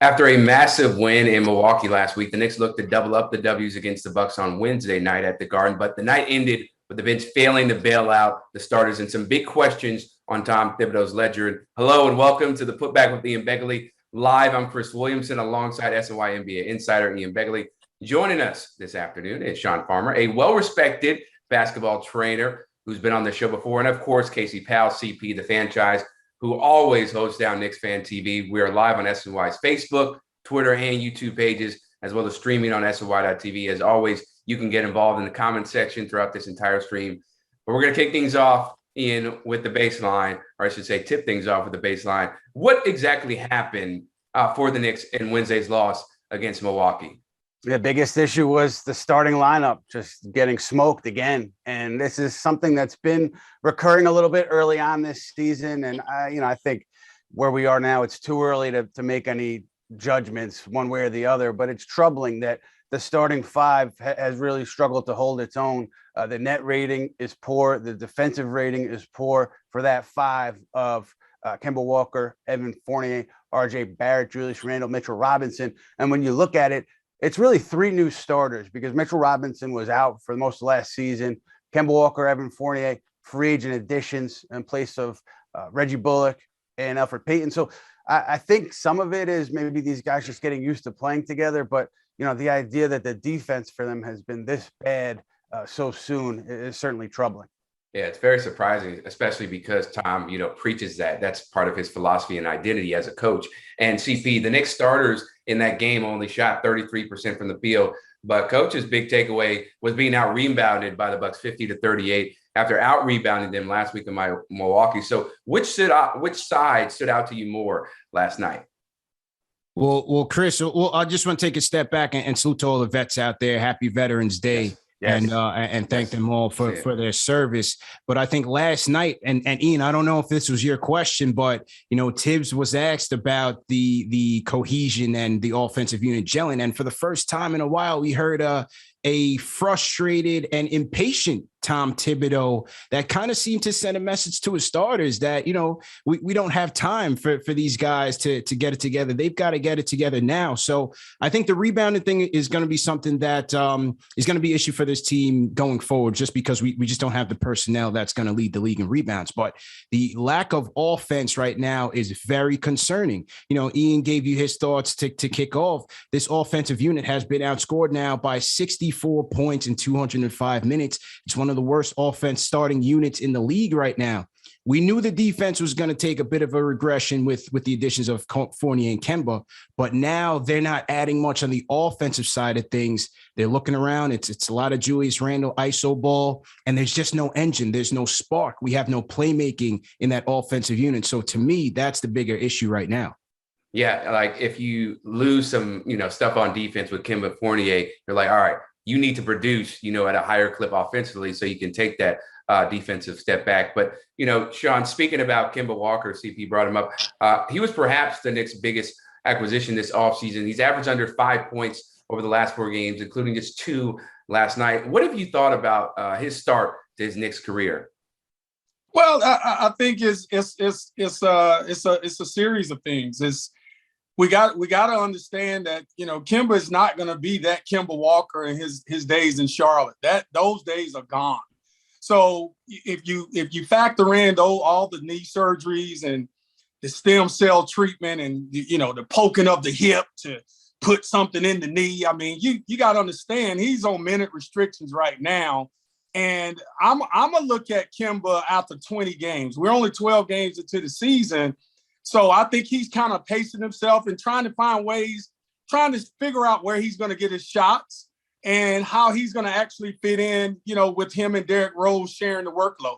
After a massive win in Milwaukee last week, the Knicks looked to double up the W's against the Bucks on Wednesday night at the Garden, but the night ended with the bench failing to bail out the starters and some big questions on Tom Thibodeau's ledger. Hello and welcome to the Putback with Ian Begley. Live, I'm Chris Williamson alongside SNY NBA insider Ian Begley. Joining us this afternoon is Shawn Farmer, a well-respected basketball trainer who's been on the show before, and of course, Casey Powell, CP, the franchise, who always hosts down Knicks Fan TV. We are live on SNY's Facebook, Twitter, and YouTube pages, as well as streaming on SNY.tv. As always, you can get involved in the comment section throughout this entire stream. But we're going to kick things off, Ian, with the baseline, or I should say tip things off with the baseline. What exactly happened for the Knicks in Wednesday's loss against Milwaukee? The biggest issue was the starting lineup just getting smoked again. And this is something that's been recurring a little bit early on this season. And, I think where we are now, it's too early to make any judgments one way or the other. But it's troubling that the starting five has really struggled to hold its own. The net rating is poor. The defensive rating is poor for that five of Kemba Walker, Evan Fournier, RJ Barrett, Julius Randle, Mitchell Robinson. And when you look at it, it's really three new starters because Mitchell Robinson was out for most of last season. Kemba Walker, Evan Fournier, free agent additions in place of Reggie Bullock and Elfrid Payton. So I think some of it is maybe these guys just getting used to playing together. But, the idea that the defense for them has been this bad so soon is certainly troubling. Yeah, it's very surprising, especially because Tom, preaches that. That's part of his philosophy and identity as a coach. And CP, the Knicks starters in that game only shot 33% from the field. But coach's big takeaway was being out-rebounded by the Bucks 50-38 after out-rebounding them last week in Milwaukee. So which side stood out to you more last night? Well, Chris, I just want to take a step back and salute to all the vets out there. Happy Veterans Day. Yes. Yes. And thank them all for their service. But I think last night, and Ian, I don't know if this was your question, but, Tibbs was asked about the cohesion and the offensive unit gelling. And for the first time in a while, we heard a frustrated and impatient Tom Thibodeau that kind of seemed to send a message to his starters that, we don't have time for these guys to get it together. They've got to get it together now. So I think the rebounding thing is going to be something that is going to be an issue for this team going forward, just because we just don't have the personnel that's going to lead the league in rebounds. But the lack of offense right now is very concerning. Ian gave you his thoughts to kick off. This offensive unit has been outscored now by 64 points in 205 minutes. It's one of the worst offense starting units in the league right now. We knew the defense was going to take a bit of a regression with the additions of Fournier and Kemba, but now they're not adding much on the offensive side of things. They're looking around. It's a lot of Julius Randle ISO ball, and there's just no engine. There's no spark. We have no playmaking in that offensive unit. So to me, that's the bigger issue right now. Yeah, like if you lose some, stuff on defense with Kemba Fournier, you're like, all right, you need to produce, at a higher clip offensively so you can take that defensive step back. But, Shawn, speaking about Kemba Walker, CP brought him up. He was perhaps the Knicks' biggest acquisition this offseason. He's averaged under 5 points over the last 4 games, including just 2 last night. What have you thought about his start to his Knicks career? Well, I think it's a series of things. We got to understand that, Kemba is not going to be that Kemba Walker in his days in Charlotte. Those days are gone. So if you factor in all the knee surgeries and the stem cell treatment and the poking of the hip to put something in the knee, I mean, you got to understand he's on minute restrictions right now. And I'm gonna look at Kemba after 20 games. We're only 12 games into the season. So I think he's kind of pacing himself and trying to find ways, trying to figure out where he's going to get his shots and how he's going to actually fit in, with him and Derrick Rose sharing the workload.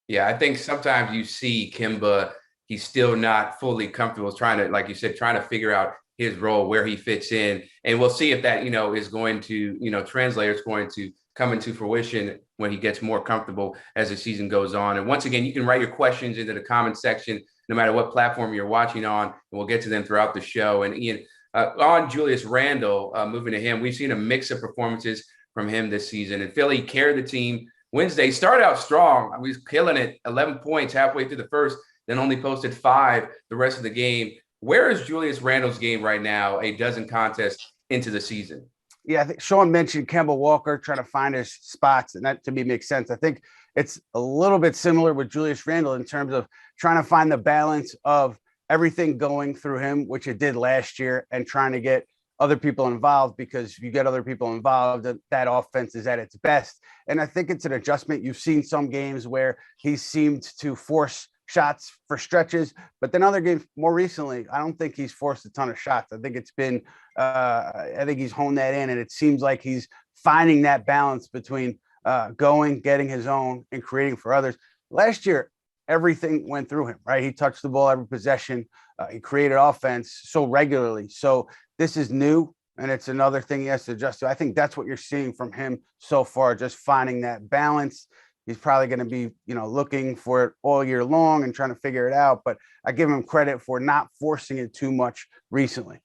Yeah, I think sometimes you see Kemba, he's still not fully comfortable trying to, like you said, trying to figure out his role, where he fits in. And we'll see if that, is going to, translate, it's going to come into fruition when he gets more comfortable as the season goes on. And once again, you can write your questions into the comment section, no matter what platform you're watching on, and we'll get to them throughout the show. And Ian, on Julius Randle, moving to him, we've seen a mix of performances from him this season. And Philly carried the team Wednesday. Started out strong. He was killing it, 11 points halfway through the first, then only posted 5 the rest of the game. Where is Julius Randle's game right now, a dozen contests into the season? Yeah, I think Shawn mentioned Kemba Walker trying to find his spots, and that to me makes sense. I think it's a little bit similar with Julius Randle in terms of trying to find the balance of everything going through him, which it did last year, and trying to get other people involved, because if you get other people involved, that offense is at its best. And I think it's an adjustment. You've seen some games where he seemed to force shots for stretches, but then other games more recently, I don't think he's forced a ton of shots. I think it's been, I think he's honed that in, and it seems like he's finding that balance between getting his own and creating for others. Last year, everything went through him, right? He touched the ball every possession. He created offense so regularly. So this is new, and it's another thing he has to adjust to. I think that's what you're seeing from him so far, just finding that balance. He's probably going to be, looking for it all year long and trying to figure it out. But I give him credit for not forcing it too much recently.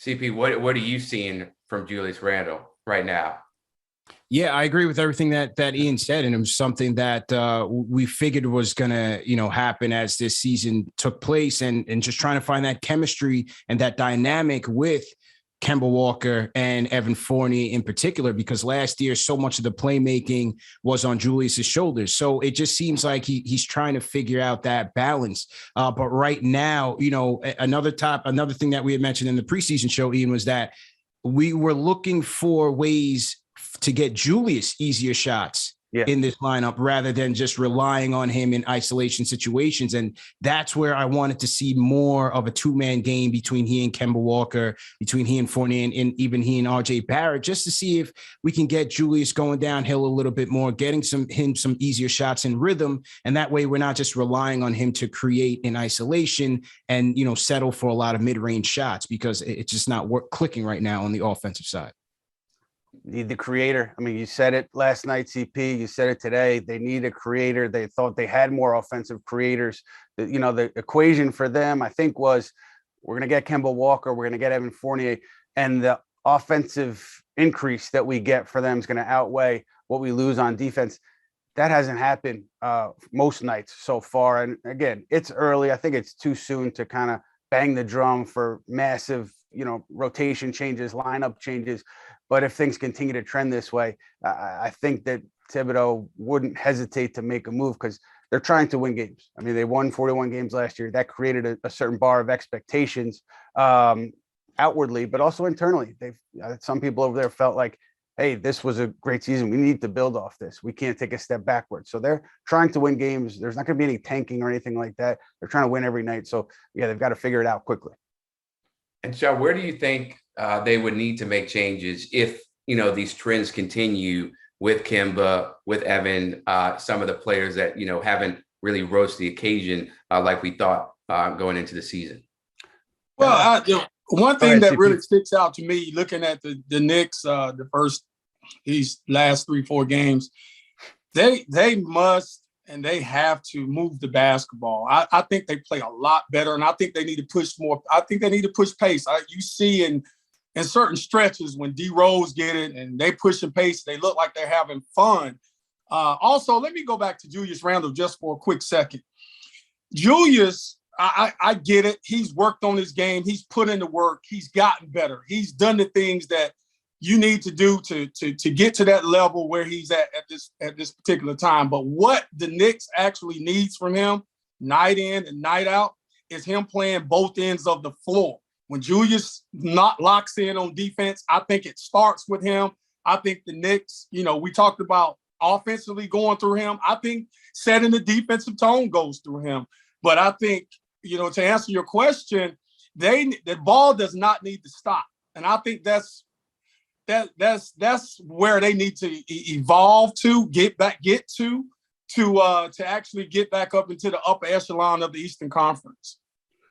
CP, what are you seeing from Julius Randle right now? Yeah, I agree with everything that Ian said, and it was something that we figured was going to, happen as this season took place, and just trying to find that chemistry and that dynamic with Kemba Walker and Evan Fournier in particular, because last year so much of the playmaking was on Julius's shoulders. So it just seems like he's trying to figure out that balance. But right now, another thing that we had mentioned in the preseason show, Ian, was that we were looking for ways to get Julius easier shots in this lineup rather than just relying on him in isolation situations. And that's where I wanted to see more of a two-man game between he and Kemba Walker, between he and Fournier, and even he and RJ Barrett, just to see if we can get Julius going downhill a little bit more, getting him some easier shots in rhythm. And that way we're not just relying on him to create in isolation and, settle for a lot of mid-range shots, because it's just not clicking right now on the offensive side. Need the creator. I mean, you said it last night, CP. You said it today. They need a creator. They thought they had more offensive creators. The equation for them, I think, was we're going to get Kemba Walker, we're going to get Evan Fournier, and the offensive increase that we get for them is going to outweigh what we lose on defense. That hasn't happened most nights so far. And again, it's early. I think it's too soon to kind of bang the drum for massive, rotation changes, lineup changes. But if things continue to trend this way, I think that Thibodeau wouldn't hesitate to make a move, because they're trying to win games. I mean, they won 41 games last year. That created a certain bar of expectations outwardly, but also internally. Some people over there felt like, hey, this was a great season. We need to build off this. We can't take a step backwards. So they're trying to win games. There's not going to be any tanking or anything like that. They're trying to win every night. So, yeah, they've got to figure it out quickly. And Shawn, where do you think they would need to make changes if, these trends continue with Kemba, with Evan, some of the players that, haven't really rose to the occasion like we thought going into the season? Well, one thing that really sticks out to me looking at the Knicks, these last 3-4 games, they must and they have to move the basketball. I think they play a lot better, and I think they need to push more. I think they need to push pace. You see in certain stretches when D Rose get it and they push and pace, they look like they're having fun. Also, let me go back to Julius Randle just for a quick second. Julius, I get it. He's worked on his game. He's put in the work. He's gotten better. He's done the things that you need to do to get to that level where he's at this particular time. But what the Knicks actually needs from him, night in and night out, is him playing both ends of the floor. When Julius not locks in on defense, I think it starts with him. I think the Knicks, we talked about offensively going through him. I think setting the defensive tone goes through him. But I think, to answer your question, the ball does not need to stop. And I think that's where they need to evolve to actually get back up into the upper echelon of the Eastern Conference.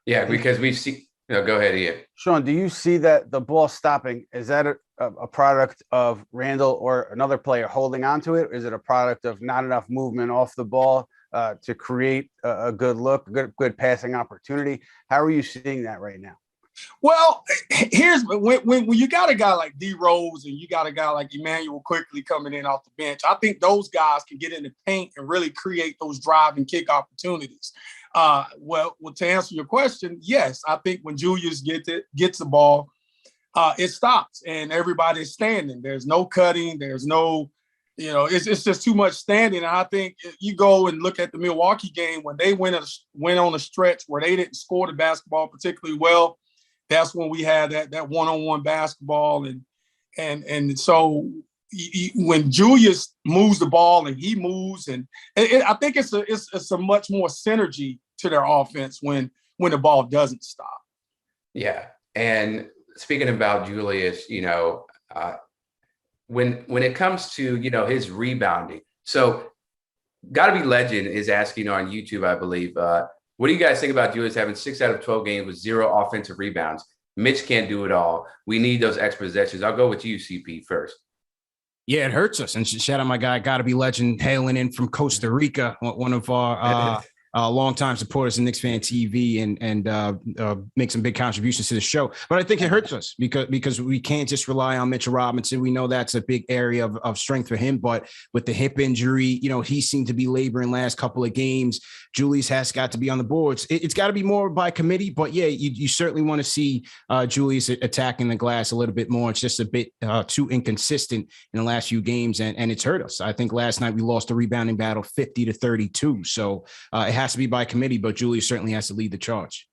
Yeah, because we've seen. Go ahead, Ian. Shawn, do you see that the ball stopping, is that a product of Randle or another player holding on to it? Is it a product of not enough movement off the ball to create a good look, good passing opportunity? How are you seeing that right now? Well, here's when you got a guy like D Rose and you got a guy like Immanuel Quickley coming in off the bench, I think those guys can get in the paint and really create those drive and kick opportunities. Well, to answer your question, yes, I think when Julius gets the ball, it stops and everybody's standing. There's no cutting. There's no, it's just too much standing. And I think you go and look at the Milwaukee game when they went on a stretch where they didn't score the basketball particularly well. That's when we had that one-on-one basketball, and so when Julius moves the ball and he moves, and I think it's a much more synergy to their offense when the ball doesn't stop. Yeah, and speaking about Julius, when it comes to his rebounding, so Gotta Be Legend is asking on YouTube, I believe. What do you guys think about Julius having 6 out of 12 games with 0 offensive rebounds? Mitch can't do it all. We need those extra possessions. I'll go with you, CP, first. Yeah, it hurts us. And shout out my guy, Gotta Be Legend, hailing in from Costa Rica, one of our longtime supporters of Knicks Fan TV, and make some big contributions to the show. But I think it hurts us because we can't just rely on Mitchell Robinson. We know that's a big area of strength for him. But with the hip injury, he seemed to be laboring last couple of games. Julius has got to be on the boards. It's got to be more by committee. But yeah, you certainly want to see Julius attacking the glass a little bit more. It's just a bit too inconsistent in the last few games, and it's hurt us. I think last night we lost the rebounding battle 50-32. So it has to be by committee, but Julius certainly has to lead the charge.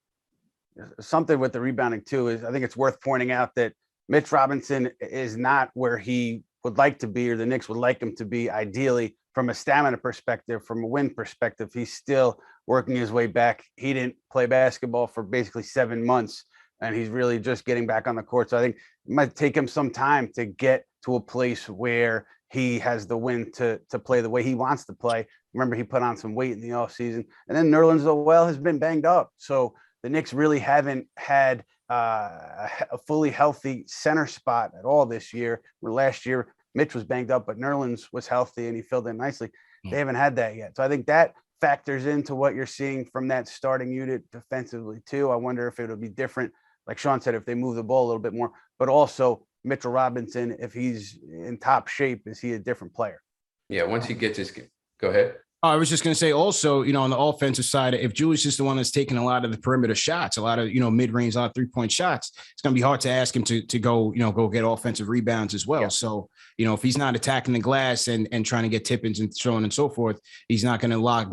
Something with the rebounding too is I think it's worth pointing out that Mitch Robinson is not where he would like to be, or the Knicks would like him to be ideally from a stamina perspective, from a win perspective. He's still working his way back. He didn't play basketball for basically 7 months, and he's really just getting back on the court. So I think it might take him some time to get to a place where he has the win to play the way he wants to play. Remember, he put on some weight in the offseason. And then Nerlens Noel has been banged up. So the Knicks really haven't had a fully healthy center spot at all this year, where last year Mitch was banged up, but Nerlens was healthy and he filled in nicely. They haven't had that yet. So I think that factors into what you're seeing from that starting unit defensively too. I wonder if it'll be different, like Shawn said, if they move the ball a little bit more, but also Mitchell Robinson, if he's in top shape, is he a different player? Yeah, once he gets his – go ahead. I was just going to say also, on the offensive side, if Julius is the one that's taking a lot of the perimeter shots, a lot of, mid-range, a lot of 3-point shots, it's going to be hard to ask him to go get offensive rebounds as well. Yeah. So, if he's not attacking the glass and trying to get tip-ins and so on and so forth, he's not going to log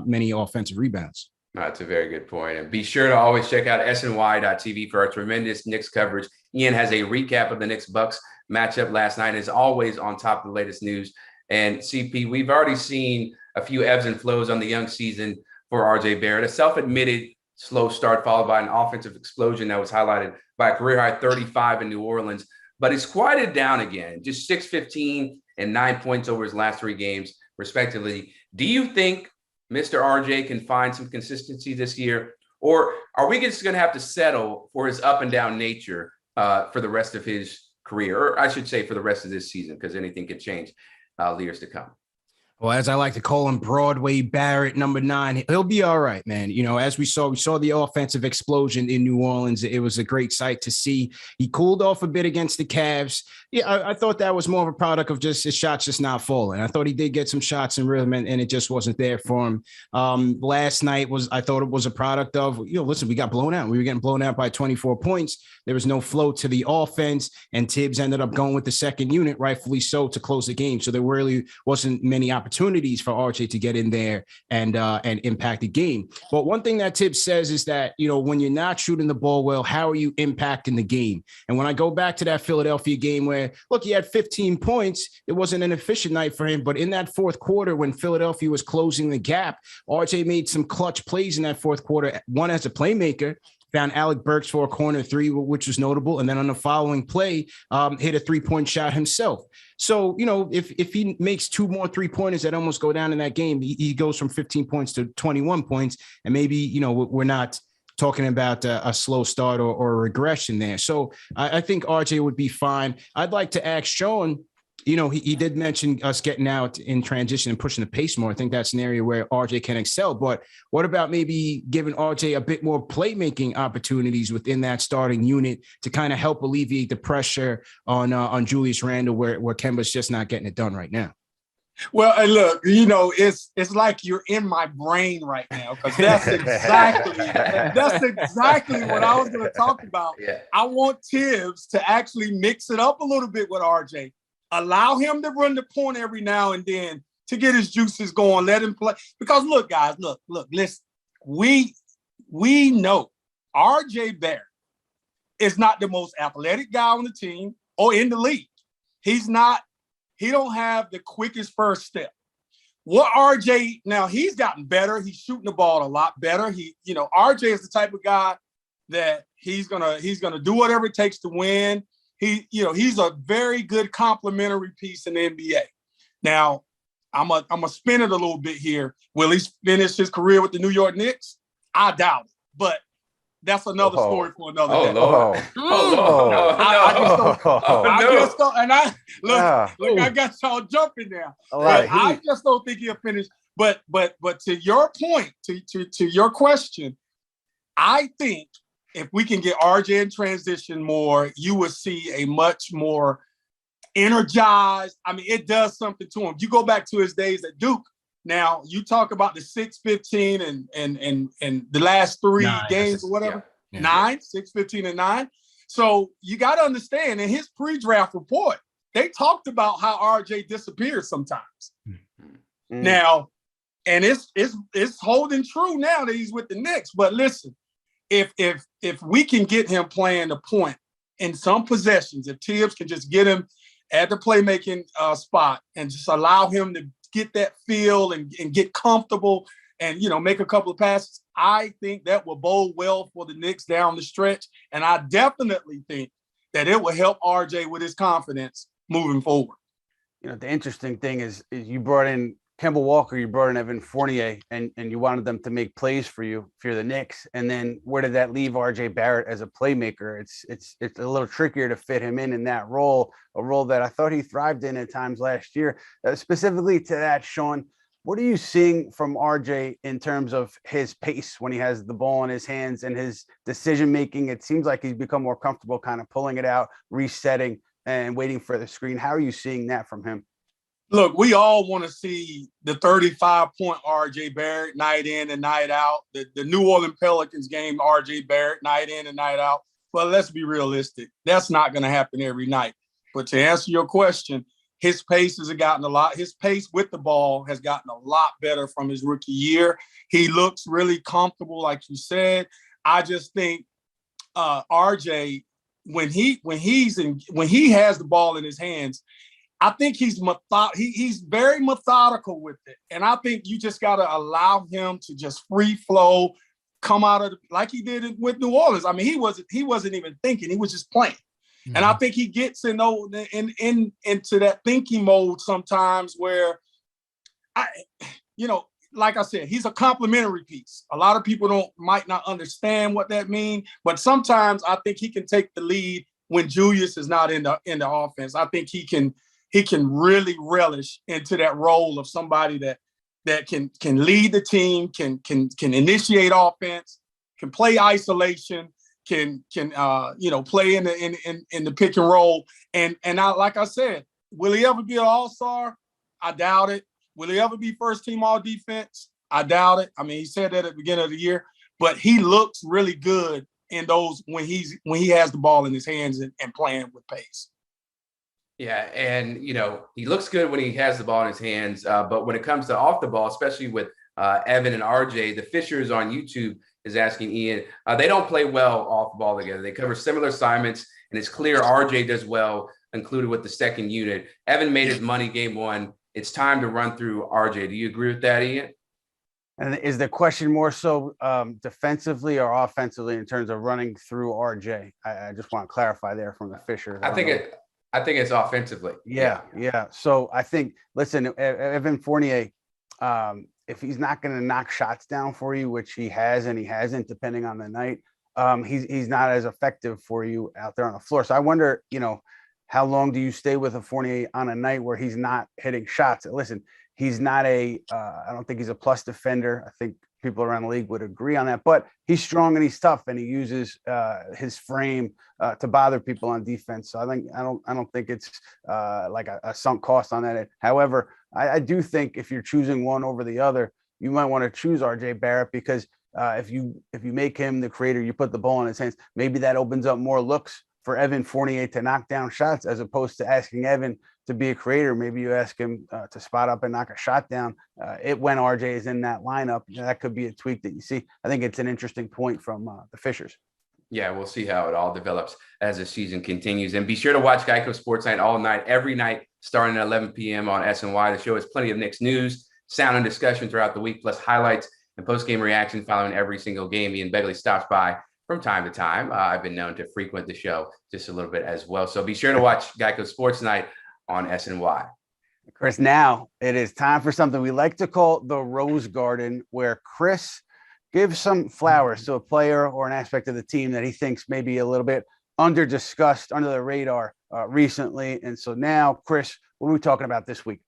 many offensive rebounds. That's a very good point. And be sure to always check out SNY.TV for our tremendous Knicks coverage. Ian has a recap of the Knicks-Bucks matchup last night and is always on top of the latest news. And CP, we've already seen a few ebbs and flows on the young season for RJ Barrett, a self-admitted slow start followed by an offensive explosion that was highlighted by a career-high 35 in New Orleans. But he's quieted down again, just 6-15 and 9 points over his last 3 games, respectively. Do you think Mr. RJ can find some consistency this year, or are we just going to have to settle for his up and down nature for the rest of his career, or I should say for the rest of this season, because anything could change years to come? Well, as I like to call him, Broadway Barrett, number 9, he'll be all right, man. As we saw the offensive explosion in New Orleans. It was a great sight to see. He cooled off a bit against the Cavs. Yeah, I thought that was more of a product of just his shots just not falling. I thought he did get some shots in rhythm, and it just wasn't there for him. Last night I thought it was a product of, listen, we got blown out. We were getting blown out by 24 points. There was no flow to the offense, and Tibbs ended up going with the second unit, rightfully so, to close the game. So there really wasn't many opportunities for RJ to get in there and impact the game. But one thing that Tibbs says is that, when you're not shooting the ball well, how are you impacting the game? And when I go back to that Philadelphia game where, look, he had 15 points, it wasn't an efficient night for him. But in that fourth quarter, when Philadelphia was closing the gap, RJ made some clutch plays in that fourth quarter. One as a playmaker, found Alec Burks for a corner 3, which was notable. And then on the following play, hit a 3-point shot himself. So, if he makes 2 more 3-pointers that almost go down in that game, he goes from 15 points to 21 points. And maybe, we're not talking about a slow start or a regression there. So I think RJ would be fine. I'd like to ask Shawn, He did mention us getting out in transition and pushing the pace more. I think that's an area where RJ can excel. But what about maybe giving RJ a bit more playmaking opportunities within that starting unit to kind of help alleviate the pressure on Julius Randle, where Kemba's just not getting it done right now? Well, and look, it's like you're in my brain right now, because that's exactly what I was going to talk about. Yeah. I want Tibbs to actually mix it up a little bit with RJ. Allow him to run the point every now and then to get his juices going. Let him play. Because look, guys, listen. We know RJ Barrett is not the most athletic guy on the team or in the league. He don't have the quickest first step. What RJ, now he's gotten better. He's shooting the ball a lot better. RJ is the type of guy that he's gonna do whatever it takes to win. He's a very good complementary piece in the NBA. Now, I'm gonna spin it a little bit here. Will he finish his career with the New York Knicks? I doubt it, but that's another story for another day. Lord. I just don't, and I got y'all jumping now. I just don't think he'll finish. But to your point, to your question, I think if we can get RJ in transition more, you will see a much more energized. I mean, it does something to him. You go back to his days at Duke. Now you talk about the 6-15 and the last three games or whatever. Yeah. 9, 6-15 and 9. So you got to understand, in his pre-draft report, they talked about how RJ disappears sometimes. Mm-hmm. Now, and it's holding true now that he's with the Knicks. But listen, if we can get him playing the point in some possessions, if Tibbs can just get him at the playmaking spot and just allow him to get that feel and get comfortable and, make a couple of passes, I think that will bode well for the Knicks down the stretch. And I definitely think that it will help RJ with his confidence moving forward. The interesting thing is you brought in Kemba Walker, you brought in Evan Fournier, and you wanted them to make plays for you if you're the Knicks. And then where did that leave RJ Barrett as a playmaker? It's a little trickier to fit him in that role, a role that I thought he thrived in at times last year. Specifically to that, Shawn, what are you seeing from RJ in terms of his pace when he has the ball in his hands and his decision-making? It seems like he's become more comfortable kind of pulling it out, resetting, and waiting for the screen. How are you seeing that from him? Look, we all want to see the 35-point RJ Barrett night in and night out. The New Orleans Pelicans game, RJ Barrett night in and night out. But let's be realistic. That's not going to happen every night. But to answer your question, his pace has gotten his pace with the ball has gotten a lot better from his rookie year. He looks really comfortable, like you said. I just think RJ, when he has the ball in his hands, I think he's very methodical with it. And I think you just got to allow him to just free flow, come out of like he did with New Orleans. I mean, he wasn't even thinking, he was just playing. Mm-hmm. And I think he gets into that thinking mode sometimes where like I said, he's a complementary piece. A lot of people might not understand what that means, but sometimes I think he can take the lead when Julius is not in the offense. I think he can really relish into that role of somebody that can lead the team, can initiate offense, can play isolation, can play in the pick and roll. And like I said, will he ever be an all-star? I doubt it. Will he ever be first team all defense? I doubt it. I mean, he said that at the beginning of the year, but he looks really good in those when he has the ball in his hands and playing with pace. Yeah, and he looks good when he has the ball in his hands, but when it comes to off the ball, especially with Evan and RJ, the Fishers on YouTube is asking Ian, they don't play well off the ball together. They cover similar assignments, and it's clear RJ does well, included with the second unit. Evan made his money game one. It's time to run through RJ. Do you agree with that, Ian? And is the question more so defensively or offensively in terms of running through RJ? I just want to clarify there from the Fishers. I think it's offensively. Yeah. So I think, listen, Evan Fournier, if he's not going to knock shots down for you, which he has and he hasn't, depending on the night, he's not as effective for you out there on the floor. So I wonder, how long do you stay with a Fournier on a night where he's not hitting shots? Listen, he's not I don't think he's a plus defender. I think people around the league would agree on that, but he's strong and he's tough and he uses his frame to bother people on defense. So I don't think it's like a sunk cost on that. However, I do think if you're choosing one over the other, you might want to choose RJ Barrett because if you make him the creator, you put the ball in his hands, maybe that opens up more looks for Evan Fournier to knock down shots as opposed to asking Evan to be a creator. Maybe you ask him to spot up and knock a shot down when RJ is in that lineup. That could be a tweak that you see. I think it's an interesting point from the Fishers. Yeah, we'll see how it all develops as the season continues. And be sure to watch Geico Sports Night all night, every night, starting at 11 p.m. on SNY. The show has plenty of Knicks news, sound, and discussion throughout the week, plus highlights and post-game reaction following every single game. Ian Begley stops by from time to time. I've been known to frequent the show just a little bit as well. So be sure to watch Geico Sports Night on SNY. Chris, now it is time for something we like to call the Rose Garden, where Chris gives some flowers to a player or an aspect of the team that he thinks may be a little bit under-discussed, under the radar recently. And so now, Chris, what are we talking about this week?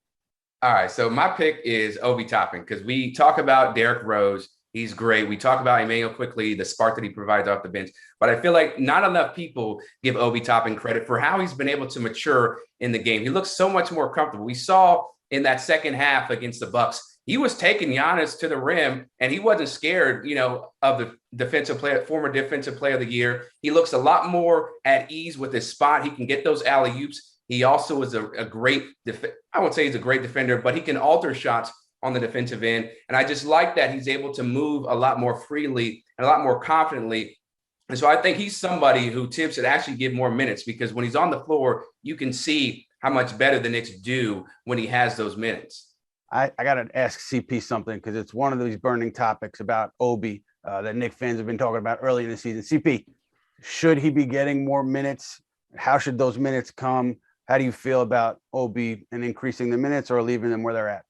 All right, so my pick is Obi Toppin because we talk about Derrick Rose. He's great. We talk about Immanuel Quickley, the spark that he provides off the bench. But I feel like not enough people give Obi Toppin credit for how he's been able to mature in the game. He looks so much more comfortable. We saw in that second half against the Bucks, he was taking Giannis to the rim, and he wasn't scared, of the defensive player, former defensive player of the year. He looks a lot more at ease with his spot. He can get those alley-oops. He also is a great I won't say he's a great defender, but he can alter shots on the defensive end. And I just like that he's able to move a lot more freely and a lot more confidently. And so I think he's somebody who Tibbs should actually give more minutes because when he's on the floor, you can see how much better the Knicks do when he has those minutes. I got to ask CP something because it's one of these burning topics about Obi that Knicks fans have been talking about early in the season. CP, should he be getting more minutes? How should those minutes come? How do you feel about Obi and increasing the minutes or leaving them where they're at?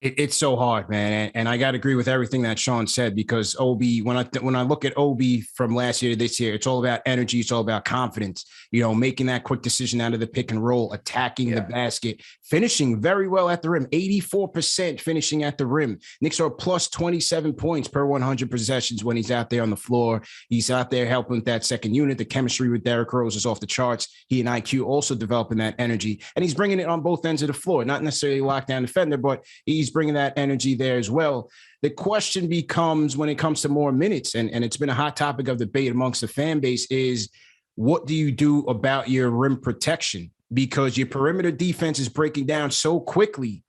It's so hard, man. And I got to agree with everything that Shawn said because Obi, when I look at Obi from last year to this year, it's all about energy. It's all about confidence, making that quick decision out of the pick and roll, attacking the basket, finishing very well at the rim, 84% finishing at the rim. Knicks are plus 27 points per 100 possessions when he's out there on the floor. He's out there helping with that second unit. The chemistry with Derrick Rose is off the charts. He and IQ also developing that energy, and he's bringing it on both ends of the floor, not necessarily lockdown defender, but he's bringing that energy there as well. The question becomes when it comes to more minutes, and it's been a hot topic of debate amongst the fan base, is what do you do about your rim protection? Because your perimeter defense is breaking down so quickly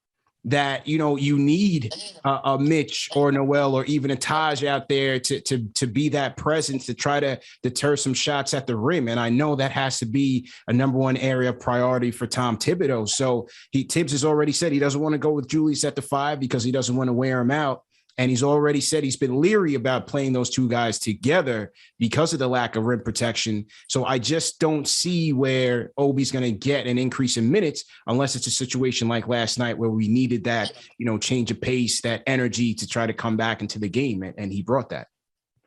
that, you need a Mitch or Noel or even a Taj out there to be that presence to try to deter some shots at the rim. And I know that has to be a number one area of priority for Tom Thibodeau. So Tibbs has already said he doesn't want to go with Julius at the 5 because he doesn't want to wear him out. And he's already said he's been leery about playing those two guys together because of the lack of rim protection. So I just don't see where Obi's going to get an increase in minutes unless it's a situation like last night where we needed that, change of pace, that energy to try to come back into the game. And he brought that.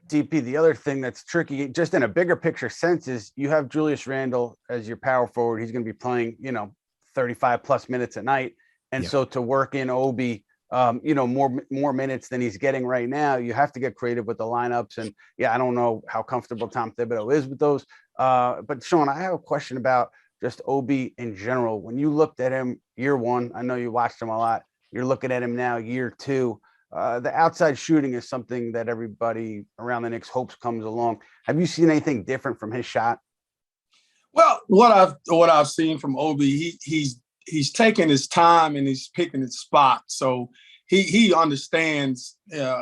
DP, the other thing that's tricky, just in a bigger picture sense, is you have Julius Randle as your power forward. He's going to be playing, 35 plus minutes a night. And so to work in Obi, more minutes than he's getting right now, you have to get creative with the lineups. And I don't know how comfortable Tom Thibodeau is with those. But Shawn, I have a question about just Obi in general. When you looked at him year one, I know you watched him a lot. You're looking at him now year two. The outside shooting is something that everybody around the Knicks hopes comes along. Have you seen anything different from his shot? Well, what I've seen from Obi, he's taking his time and he's picking his spot. So he understands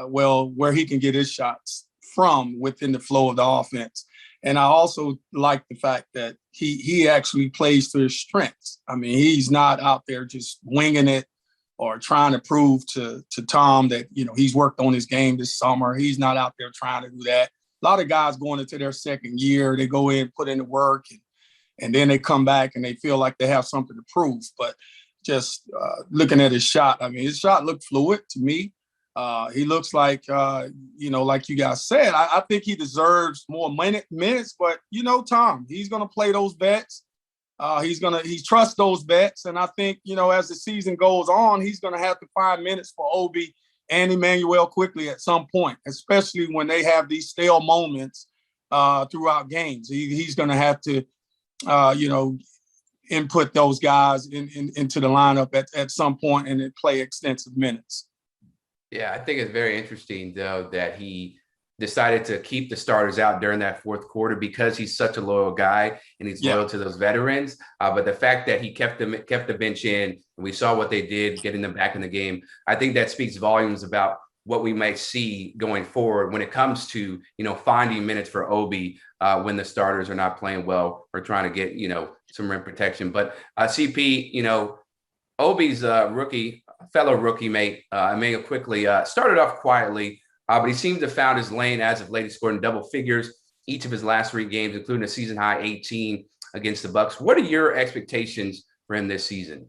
where he can get his shots from within the flow of the offense. And I also like the fact that he actually plays to his strengths. I mean, he's not out there just winging it or trying to prove to Tom that, he's worked on his game this summer. He's not out there trying to do that. A lot of guys going into their second year, they go in, put in the work, and then they come back and they feel like they have something to prove. But just looking at his shot, I mean, his shot looked fluid to me. He looks like, like you guys said, I think he deserves more minutes. But, Tom, he's going to play those vets. He trusts those vets. And I think, as the season goes on, he's going to have to find minutes for Obi and Immanuel Quickley at some point, especially when they have these stale moments throughout games. He's going to have to, input those guys into the lineup at some point and then play extensive minutes. Yeah, I think it's very interesting, though, that he decided to keep the starters out during that fourth quarter because he's such a loyal guy and he's loyal to those veterans. But the fact that he kept the bench in, and we saw what they did, getting them back in the game, I think that speaks volumes about what we might see going forward when it comes to, finding minutes for Obi when the starters are not playing well or trying to get, some rim protection. But CP, Obi's fellow rookie mate, Immanuel Quickley, started off quietly, but he seems to have found his lane as of late. He scored in double figures each of his last 3 games, including a season high 18 against the Bucks. What are your expectations for him this season?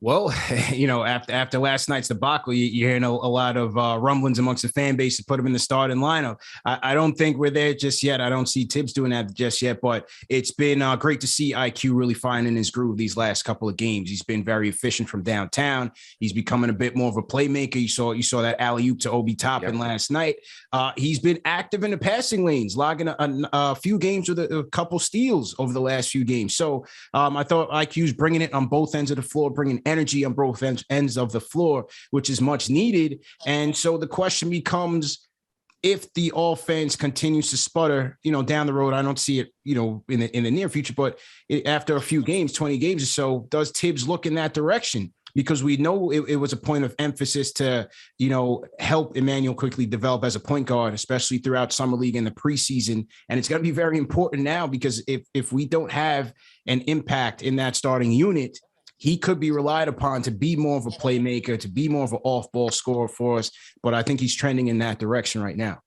Well, after last night's debacle, you're hearing a lot of rumblings amongst the fan base to put him in the starting lineup. I don't think we're there just yet. I don't see Tibbs doing that just yet, but it's been great to see IQ really finding his groove these last couple of games. He's been very efficient from downtown. He's becoming a bit more of a playmaker. You saw that alley-oop to Obi Toppin last night. He's been active in the passing lanes, logging a few games with a couple steals over the last few games. So I thought IQ's bringing it on both ends of the floor, bringing energy on both ends of the floor, which is much needed. And so the question becomes, if the offense continues to sputter, down the road, I don't see it, in the near future, but after a few games, 20 games or so, does Tibbs look in that direction? Because we know it was a point of emphasis to, help Immanuel Quickley develop as a point guard, especially throughout summer league and the preseason. And it's going to be very important now because if we don't have an impact in that starting unit, he could be relied upon to be more of a playmaker, to be more of an off-ball scorer for us. But I think he's trending in that direction right now.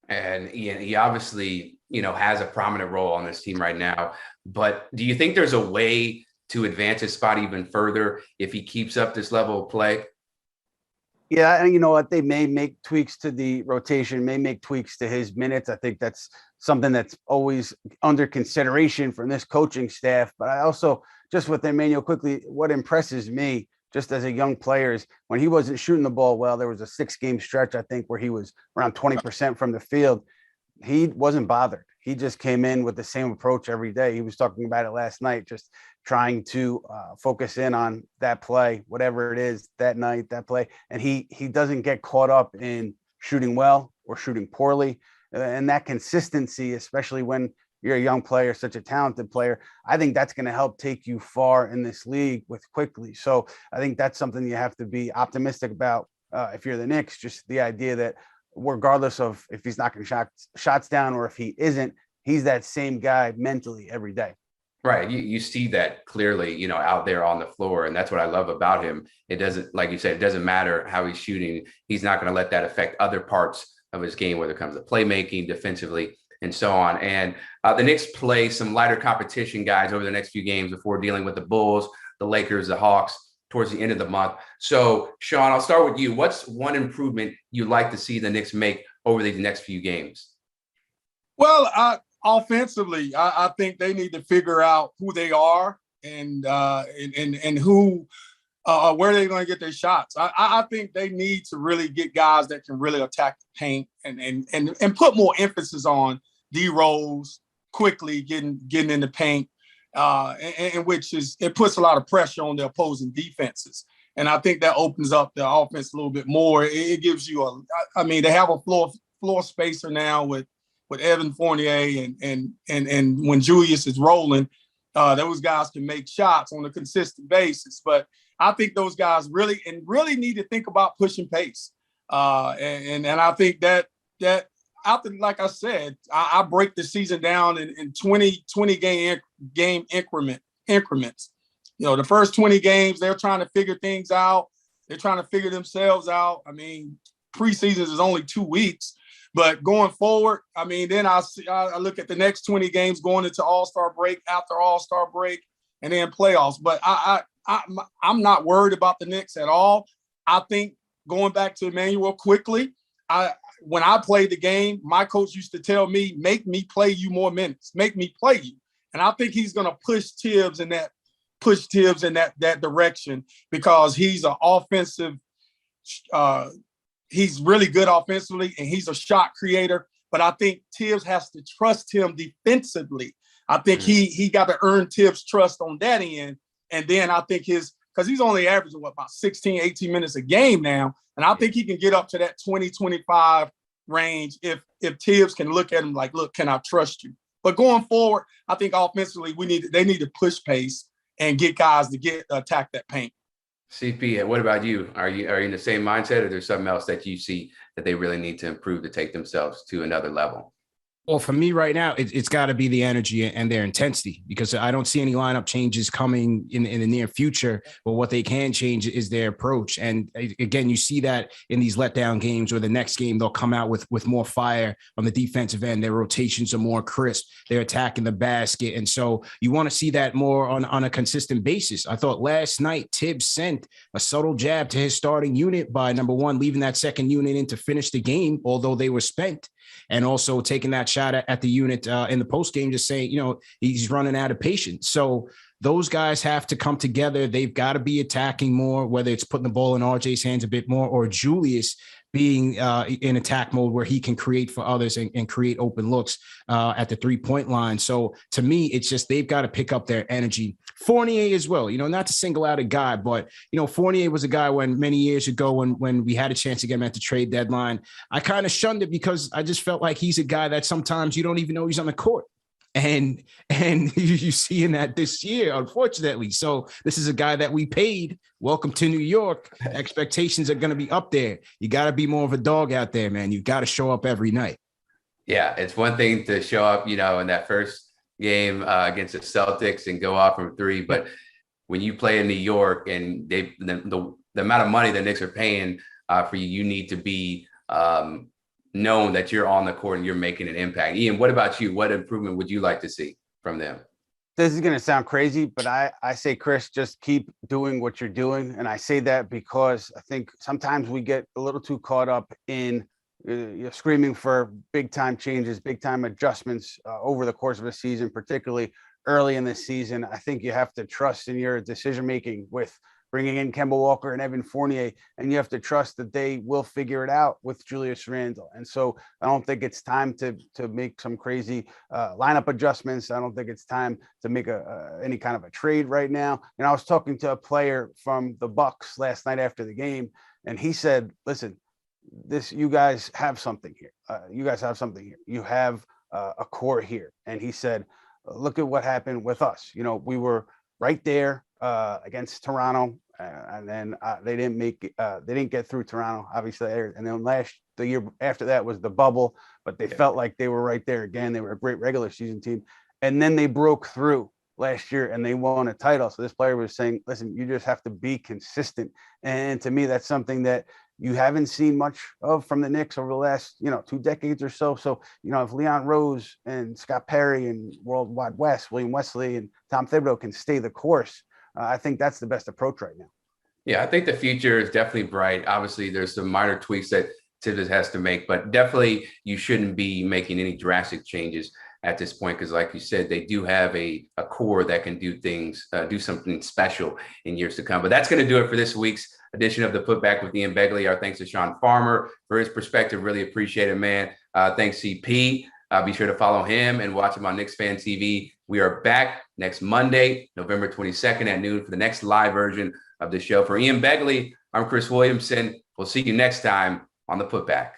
And Ian, he obviously, has a prominent role on this team right now. But do you think there's a way to advance his spot even further if he keeps up this level of play? Yeah, and you know what? They may make tweaks to the rotation, may make tweaks to his minutes. I think that's something that's always under consideration from this coaching staff. But I also, just with Immanuel Quickley, what impresses me just as a young player is when he wasn't shooting the ball well, there was a 6-game stretch, I think, where he was around 20% from the field. He wasn't bothered. He just came in with the same approach every day. He was talking about it last night, just trying to focus in on that play, whatever it is, that night, that play. And he doesn't get caught up in shooting well or shooting poorly. And that consistency, especially when you're a young player, such a talented player, I think that's going to help take you far in this league with Quickley. So I think that's something you have to be optimistic about if you're the Knicks, just the idea that regardless of if he's knocking shots down or if he isn't, he's that same guy mentally every day. Right. You see that clearly, out there on the floor. And that's what I love about him. It doesn't, like you said, it doesn't matter how he's shooting. He's not going to let that affect other parts of his game, whether it comes to playmaking, defensively, and so on. And the Knicks play some lighter competition guys over the next few games before dealing with the Bulls, the Lakers, the Hawks towards the end of the month. So, Shawn, I'll start with you. What's one improvement you'd like to see the Knicks make over these next few games? Well, offensively, I think they need to figure out who they are and who where they're going to get their shots. I think they need to really get guys that can really attack the paint and put more emphasis on D-Rose, Quickley getting in the paint, and which is it puts a lot of pressure on the opposing defenses. And I think that opens up the offense a little bit more. It gives you they have a floor spacer now with Evan Fournier and when Julius is rolling, those guys can make shots on a consistent basis. But I think those guys really need to think about pushing pace. And I think that after, like I said, I break the season down in 20 game increments. The first 20 games, they're trying to figure things out. They're trying to figure themselves out. I mean, preseason is only 2 weeks. But going forward, then I look at the next 20 games going into All-Star break, after All-Star break, and then playoffs. But I'm not worried about the Knicks at all. I think going back to Immanuel Quickley, when I played the game, my coach used to tell me, make me play you more minutes, make me play you. And I think he's going to push Tibbs in that direction because he's an offensive. He's really good offensively and he's a shot creator. But I think Tibbs has to trust him defensively. I think he got to earn Tibbs' trust on that end. And then I think because he's only averaging about 16, 18 minutes a game now. And I think he can get up to that 20, 25 range if Tibbs can look at him like, look, can I trust you? But going forward, I think offensively they need to push pace and get guys to attack that paint. CP, what about you? Are you in the same mindset, or there's something else that you see that they really need to improve to take themselves to another level? Well, for me right now, it's got to be the energy and their intensity, because I don't see any lineup changes coming in the near future. But what they can change is their approach. And again, you see that in these letdown games, or the next game, they'll come out with more fire on the defensive end. Their rotations are more crisp. They're attacking the basket. And so you want to see that more on a consistent basis. I thought last night, Tibbs sent a subtle jab to his starting unit by, number one, leaving that second unit in to finish the game, although they were spent. And also taking that shot at the unit in the post game, just saying, he's running out of patience. So those guys have to come together. They've got to be attacking more, whether it's putting the ball in RJ's hands a bit more, or Julius being in attack mode where he can create for others and create open looks at the 3-point line. So to me, it's just they've got to pick up their energy. Fournier as well, not to single out a guy, but, Fournier was a guy many years ago when we had a chance to get him at the trade deadline, I kind of shunned it because I just felt like he's a guy that sometimes you don't even know he's on the court. And you see in that this year, unfortunately. So this is a guy that we paid. Welcome to New York. Expectations are going to be up there. You got to be more of a dog out there, man. You got to show up every night. Yeah, it's one thing to show up, in that first game against the Celtics and go off from three. But when you play in New York and the amount of money the Knicks are paying for you, you need to be known that you're on the court and you're making an impact. Ian, what about you? What improvement would you like to see from them? This is going to sound crazy, but I say, Chris, just keep doing what you're doing. And I say that because I think sometimes we get a little too caught up in screaming for big time changes, big time adjustments over the course of a season, particularly early in the season. I think you have to trust in your decision making with bringing in Kemba Walker and Evan Fournier, and you have to trust that they will figure it out with Julius Randle. And so I don't think it's time to make some crazy lineup adjustments. I don't think it's time to make any kind of a trade right now. And I was talking to a player from the Bucks last night after the game, and he said, listen, you guys have something here. You have a core here. And he said, look at what happened with us. We were right there against Toronto, and then they didn't get through Toronto, obviously. And then the year after that was the bubble, but they felt like they were right there again. They were a great regular season team, and then they broke through last year and they won a title. So this player was saying, listen, you just have to be consistent. And to me, that's something that you haven't seen much of from the Knicks over the last, 2 decades or so. So, if Leon Rose and Scott Perry and World Wide West, William Wesley and Tom Thibodeau can stay the course, I think that's the best approach right now. Yeah, I think the future is definitely bright. Obviously, there's some minor tweaks that Tibbs has to make, but definitely you shouldn't be making any drastic changes at this point, because like you said, they do have a core that can do things, do something special in years to come. But that's going to do it for this week's edition of the Putback with Ian Begley. Our thanks to Shawn Farmer for his perspective. Really appreciate it, man. Thanks, CP. Be sure to follow him and watch him on Knicks Fan TV. We are back next Monday, November 22nd at noon for the next live version of the show. For Ian Begley, I'm Chris Williamson. We'll see you next time on the Putback.